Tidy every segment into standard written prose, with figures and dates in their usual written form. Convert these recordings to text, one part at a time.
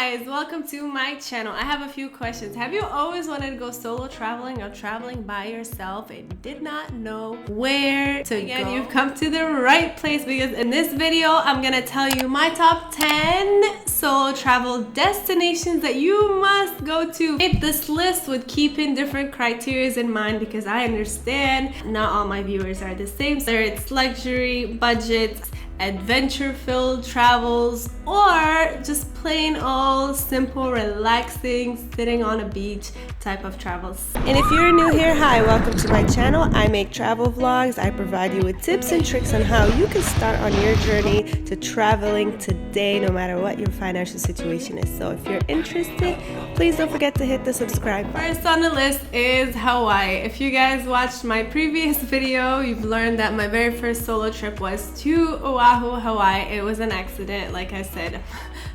guys, welcome to my channel. I have a few questions. Have you always wanted to go solo traveling or traveling by yourself and did not know where to go? You've come to the right place, because in this video I'm gonna tell you my top 10 solo travel destinations that you must go to. I made this list with keeping different criteria in mind, because I understand not all my viewers are the same. Whether it's luxury, budget, adventure-filled travels, or just plain old simple relaxing sitting on a beach type of travels. And if you're new here, hi, welcome to my channel. I make travel vlogs. I provide you with tips and tricks on how you can start on your journey to traveling today, no matter what your financial situation is. So if you're interested, please don't forget to hit the subscribe button. First on the list is Hawaii. If you guys watched my previous video, you've learned that my very first solo trip was to Oahu, Hawaii. It was an accident, like I said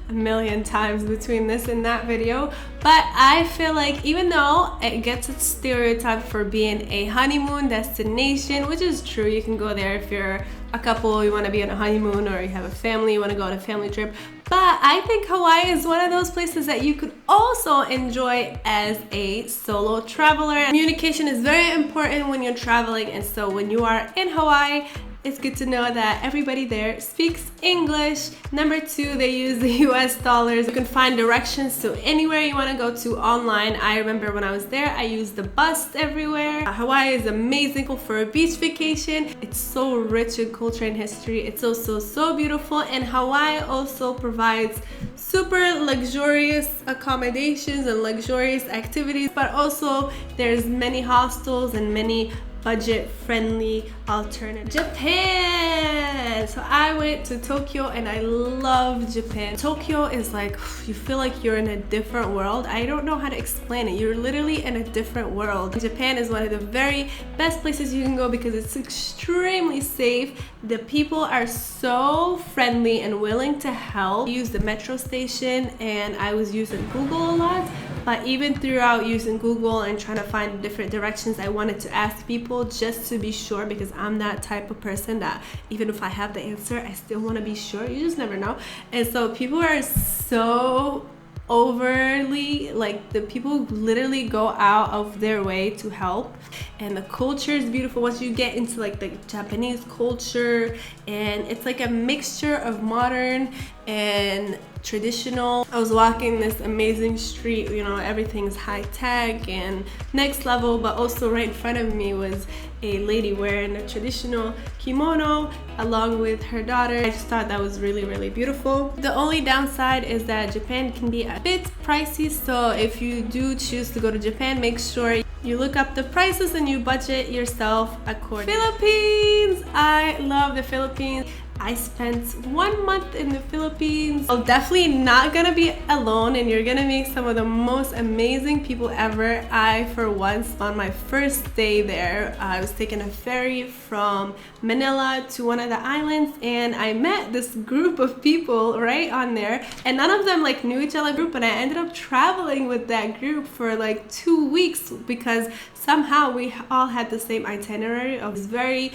a million times between this and that video, but I feel like even though it gets its stereotype for being a honeymoon destination, which is true, you can go there if you're a couple, you want to be on a honeymoon, or you have a family, you want to go on a family trip, but I think Hawaii is one of those places that you could also enjoy as a solo traveler. Communication is very important when you're traveling, and so when you are in Hawaii, it's good to know that everybody there speaks English. Number two, they use the US dollars. You can find directions to anywhere you want to go to online. I remember when I was there, I used the bus everywhere. Hawaii is amazing for a beach vacation. It's so rich in culture and history. It's so beautiful. And Hawaii also provides super luxurious accommodations and luxurious activities, but also there's many hostels and many budget-friendly alternatives. Japan! So I went to Tokyo and I love Japan. Tokyo is like, you feel like you're in a different world. I don't know how to explain it. You're literally in a different world. Japan is one of the very best places you can go because it's extremely safe. The people are so friendly and willing to help. I used the metro station and I was using Google a lot. But even throughout using Google and trying to find different directions, I wanted to ask people just to be sure, because I'm that type of person that even if I have the answer, I still want to be sure. You just never know. And so people are so overly, like, the people literally go out of their way to help, and the culture is beautiful. Once you get into like the Japanese culture, and it's like a mixture of modern and traditional. I was walking this amazing street, you know, everything's high tech and next level, but also right in front of me was a lady wearing a traditional kimono along with her daughter. I just thought that was really beautiful. The only downside is that Japan can be a bit pricey, so if you do choose to go to Japan, make sure you look up the prices and you budget yourself accordingly. Philippines! I love the Philippines. I spent 1 month in the Philippines. I'm definitely not gonna be alone, and you're gonna meet some of the most amazing people ever. I, for once, on my first day there, I was taking a ferry from Manila to one of the islands, and I met this group of people right on there, and none of them like knew each other group, but I ended up traveling with that group for like 2 weeks because somehow we all had the same itinerary of this very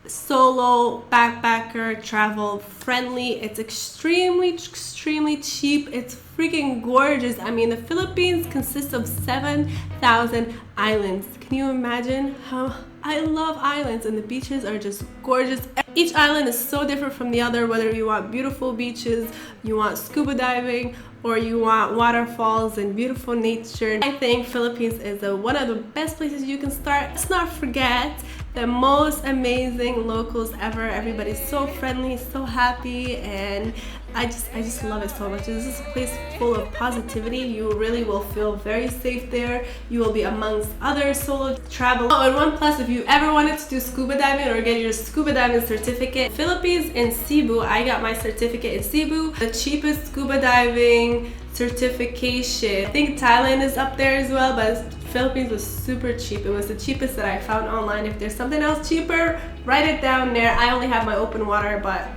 solo backpacker travel friendly. It's extremely cheap. It's freaking gorgeous. I mean, the Philippines consists of 7,000 islands. Can you imagine how I love islands, and the beaches are just gorgeous. Each island is so different from the other, whether you want beautiful beaches, you want scuba diving, or you want waterfalls and beautiful nature. I think Philippines is one of the best places you can start. Let's not forget the most amazing locals ever. Everybody's so friendly, so happy, and I just love it so much. This is a place full of positivity. You really will feel very safe there. You will be amongst other solo travelers. Oh, and one plus, if you ever wanted to do scuba diving or get your scuba diving certificate, Philippines in Cebu, I got my certificate in Cebu, the cheapest scuba diving certification. I think Thailand is up there as well, but Philippines was super cheap. It was the cheapest that I found online. If there's something else cheaper, write it down there. I only have my open water, but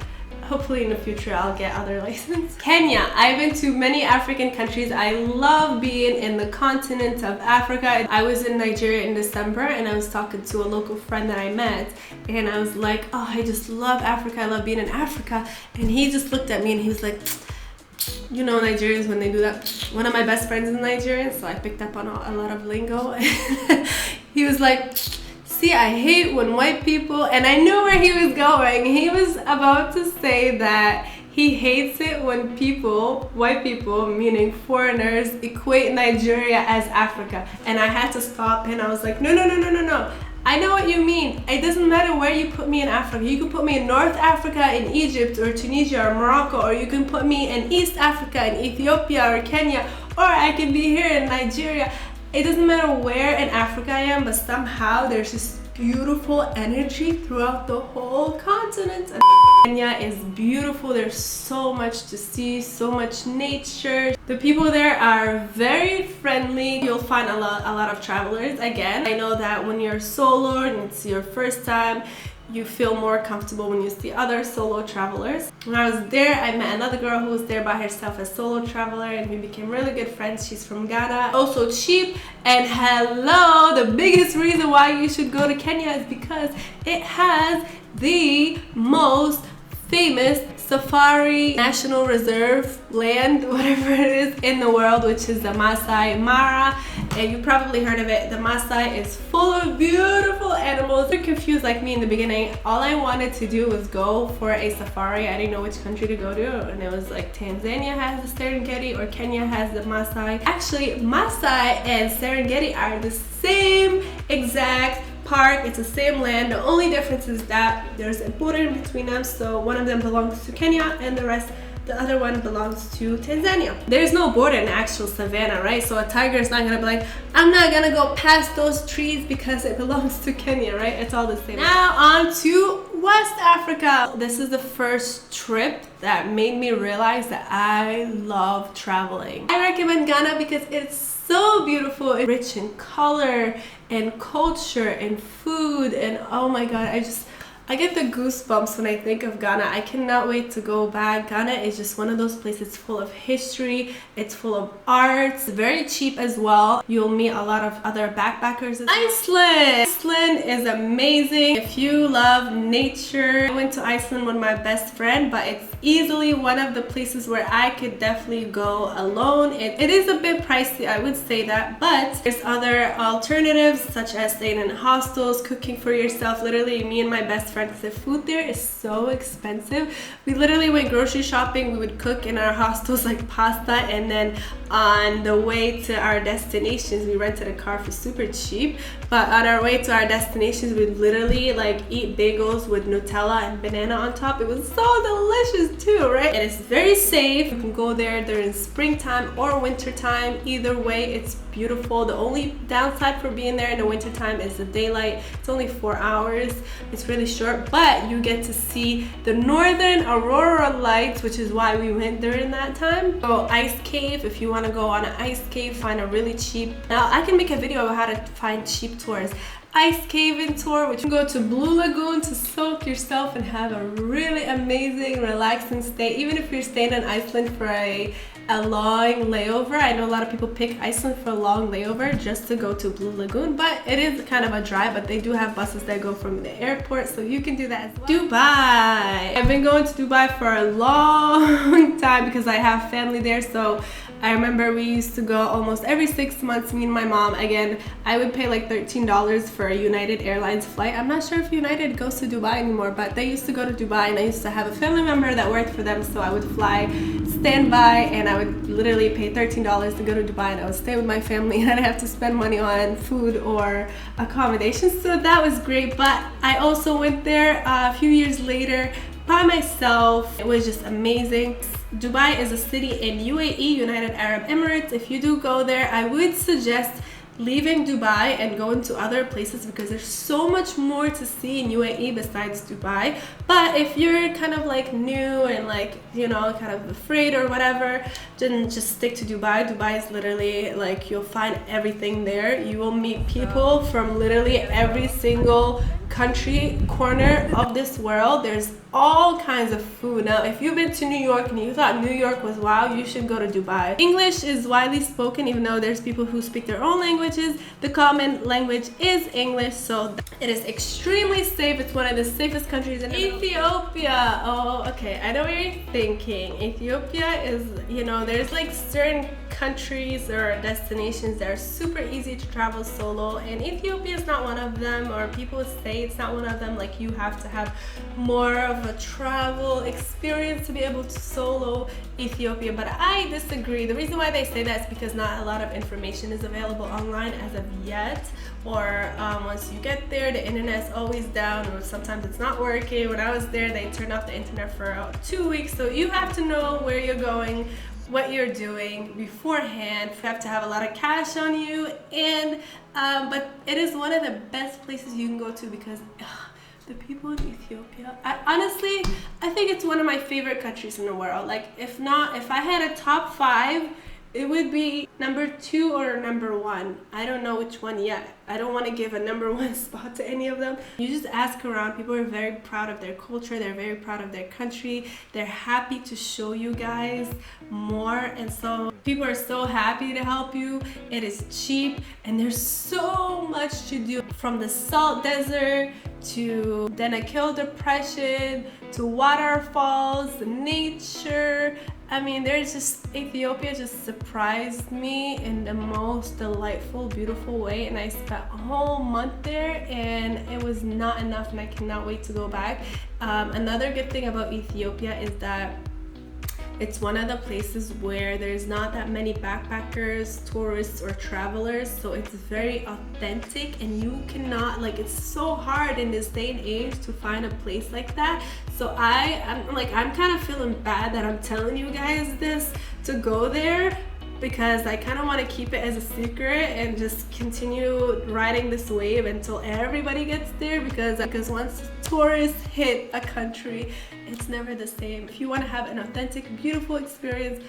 hopefully in the future I'll get other licenses. Kenya. I've been to many African countries. I love being in the continent of Africa. I was in Nigeria in December, and I was talking to a local friend that I met, and I was like, oh, I just love Africa. I love being in Africa. And he just looked at me and he was like, you know, Nigerians, when they do that. One of my best friends is Nigerian, so I picked up on a lot of lingo. He was like, see, I hate when white people, and I knew where he was going. He was about to say that he hates it when people, white people, meaning foreigners, equate Nigeria as Africa. And I had to stop, and I was like, no. I know what you mean. It doesn't matter where you put me in Africa. You can put me in North Africa, in Egypt, or Tunisia, or Morocco, or you can put me in East Africa, in Ethiopia, or Kenya, or I can be here in Nigeria. It doesn't matter where in Africa I am, but somehow there's this beautiful energy throughout the whole continent. And Kenya is beautiful. There's so much to see, so much nature. The people there are very friendly. You'll find a lot of travelers. Again, I know that when you're solo and it's your first time, you feel more comfortable when you see other solo travelers. When I was there, I met another girl who was there by herself as solo traveler, and we became really good friends. She's from Ghana. Also cheap, and hello, the biggest reason why you should go to Kenya is because it has the most famous safari national reserve land, whatever it is, in the world, which is the Masai Mara. And you probably heard of it. The Masai is full of beautiful animals. You're confused like me in the beginning. All I wanted to do was go for a safari. I didn't know which country to go to, and it was like Tanzania has the Serengeti or Kenya has the Masai. Actually, Masai and Serengeti are the same exact park. It's the same land. The only difference is that there's a border in between them, so one of them belongs to Kenya and the other one belongs to Tanzania. There's no border in actual savannah, right? So a tiger is not gonna be like, I'm not gonna go past those trees because it belongs to Kenya, right? It's all the same. Now on to West Africa. This is the first trip that made me realize that I love traveling. I recommend Ghana because it's so beautiful and rich in color and culture and food, and oh my god, I get the goosebumps when I think of Ghana. I cannot wait to go back. Ghana is just one of those places full of history. It's full of arts. Very cheap as well. You'll meet a lot of other backpackers. Iceland is amazing. If you love nature, I went to Iceland with my best friend, but it's easily one of the places where I could definitely go alone. It is a bit pricey, I would say that, but there's other alternatives such as staying in hostels, cooking for yourself. Literally, me and my best friend, the food there is so expensive. We literally went grocery shopping. We would cook in our hostels like pasta, and then on the way to our destinations, we rented a car for super cheap. But on our way to our destinations, we'd literally like eat bagels with Nutella and banana on top. It was so delicious too, right? And it's very safe. You can go there during springtime or wintertime. Either way, it's beautiful. The only downside for being there in the wintertime is the daylight. It's only 4 hours. It's really short, but you get to see the northern aurora lights, which is why we went during that time. So ice cave, if you want to go on an ice cave, find a really cheap. Now I can make a video about how to find cheap tours. Ice caving tour, which you can go to Blue Lagoon to soak yourself and have a really amazing, relaxing stay. Even if you're staying in Iceland for a long layover. I know a lot of people pick Iceland for a long layover just to go to Blue Lagoon, but it is kind of a drive, but they do have buses that go from the airport, so you can do that as well. Dubai. I've been going to Dubai for a long time because I have family there, so I remember we used to go almost every 6 months, me and my mom. Again, I would pay like $13 for a United Airlines flight. I'm not sure if United goes to Dubai anymore, but they used to go to Dubai, and I used to have a family member that worked for them, so I would fly standby, and I would literally pay $13 to go to Dubai, and I would stay with my family, and I didn't have to spend money on food or accommodations, so that was great. But I also went there a few years later by myself. It was just amazing. Dubai is a city in UAE, United Arab Emirates. If you do go there, I would suggest leaving Dubai and going to other places because there's so much more to see in UAE besides Dubai. But if you're kind of like new and like, you know, kind of afraid or whatever, then just stick to Dubai. Dubai is literally like, you'll find everything there. You will meet people from literally every single country corner of this world. There's all kinds of food. Now, if you've been to New York and you thought New York was wow, you should go to Dubai. English is widely spoken, even though there's people who speak their own languages. The common language is English, so it is extremely safe. It's one of the safest countries in Ethiopia. Oh, okay, I know what you're thinking. Ethiopia is, you know, there's like certain countries or destinations that are super easy to travel solo, and Ethiopia is not one of them, or people say it's not one of them. Like, you have to have more of a travel experience to be able to solo Ethiopia, but I disagree. The reason why they say that is because not a lot of information is available online as of yet, or once you get there, the internet's always down, or sometimes it's not working. When I was there, they turned off the internet for 2 weeks, so you have to know where you're going, what you're doing beforehand. You have to have a lot of cash on you, and but it is one of the best places you can go to because the people in Ethiopia, honestly, I think it's one of my favorite countries in the world. Like, if I had a top 5, it would be number 2 or number 1. I don't know which one yet. I don't want to give a number 1 spot to any of them. You just ask around. People are very proud of their culture. They're very proud of their country. They're happy to show you guys more. And so people are so happy to help you. It is cheap. And there's so much to do. From the salt desert to Danakil Depression to waterfalls, nature. I mean, there's just, Ethiopia just surprised me in the most delightful, beautiful way, and I spent a whole month there and it was not enough, and I cannot wait to go back. Another good thing about Ethiopia is that it's one of the places where there's not that many backpackers, tourists, or travelers, so it's very authentic, and you cannot, like, it's so hard in this day and age to find a place like that. So I'm kind of feeling bad that I'm telling you guys this to go there, because I kind of want to keep it as a secret and just continue riding this wave until everybody gets there, because once tourists hit a country, it's never the same. If you want to have an authentic, beautiful experience,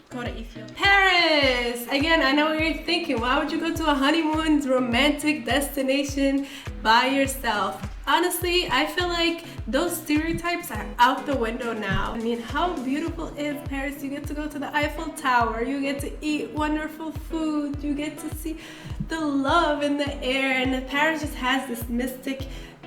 go to Ethiopia. Paris! Again, I know what you're thinking. Why would you go to a honeymoon romantic destination by yourself? Honestly, I feel like those stereotypes are out the window now. I mean, how beautiful is Paris? You get to go to the Eiffel Tower, you get to eat wonderful food, you get to see the love in the air, and Paris just has this mystic,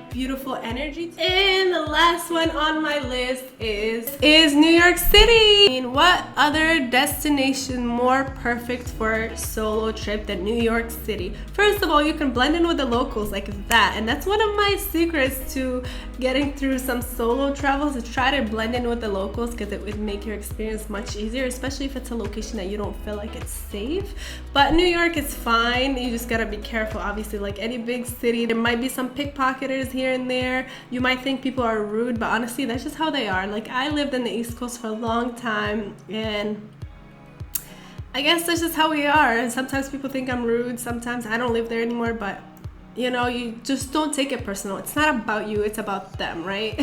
beautiful energy. And the last one on my list is New York City. I mean, what other destination more perfect for a solo trip than New York City? First of all, you can blend in with the locals like that, and that's one of my secrets to getting through some solo travels, is try to blend in with the locals, because it would make your experience much easier, especially if it's a location that you don't feel like it's safe. But New York is fine. You just gotta be careful. Obviously, like any big city, there might be some pickpocketers here and there. You might think people are rude, but honestly, that's just how they are. Like, I lived in the East Coast for a long time, and I guess that's just how we are. And sometimes people think I'm rude. Sometimes I don't live there anymore, but you know, you just don't take it personal. It's not about you, it's about them, right?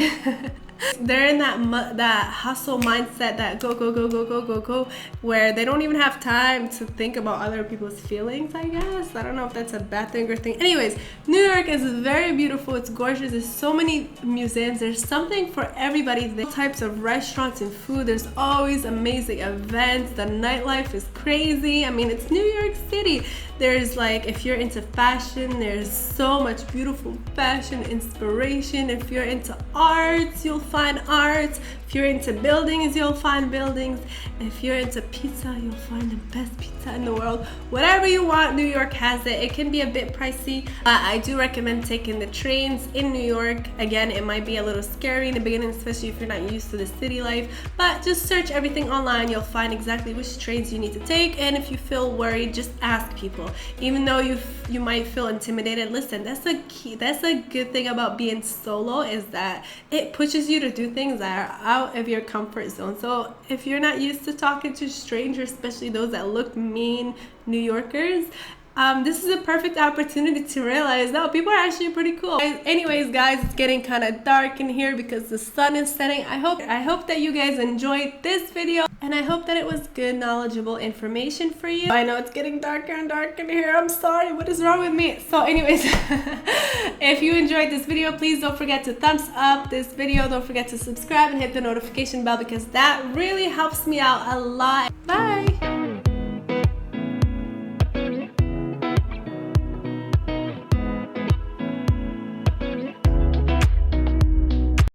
They're in that hustle mindset, that go, where they don't even have time to think about other people's feelings, I guess. I don't know if that's a bad thing or thing. Anyways, New York is very beautiful. It's gorgeous. There's so many museums. There's something for everybody. There's types of restaurants and food. There's always amazing events. The nightlife is crazy. I mean, it's New York City. There's, like, if you're into fashion, there's so much beautiful fashion inspiration. If you're into arts, you'll find arts. If you're into buildings, you'll find buildings. If you're into pizza, you'll find the best pizza in the world. Whatever you want, New York has it. It can be a bit pricey. I do recommend taking the trains in New York. Again, it might be a little scary in the beginning, especially if you're not used to the city life, but just search everything online. You'll find exactly which trains you need to take, and if you feel worried, just ask people. Even though you might feel intimidated, listen, that's a good thing about being solo, is that it pushes you to do things that are out of your comfort zone. So if you're not used to talking to strangers, especially those that look mean, New Yorkers, this is a perfect opportunity to realize, no, people are actually pretty cool. Anyways, guys, it's getting kind of dark in here because the sun is setting. I hope that you guys enjoyed this video. And I hope that it was good, knowledgeable information for you. I know it's getting darker and darker in here. I'm sorry. What is wrong with me? So anyways, if you enjoyed this video, please don't forget to thumbs up this video. Don't forget to subscribe and hit the notification bell because that really helps me out a lot. Bye.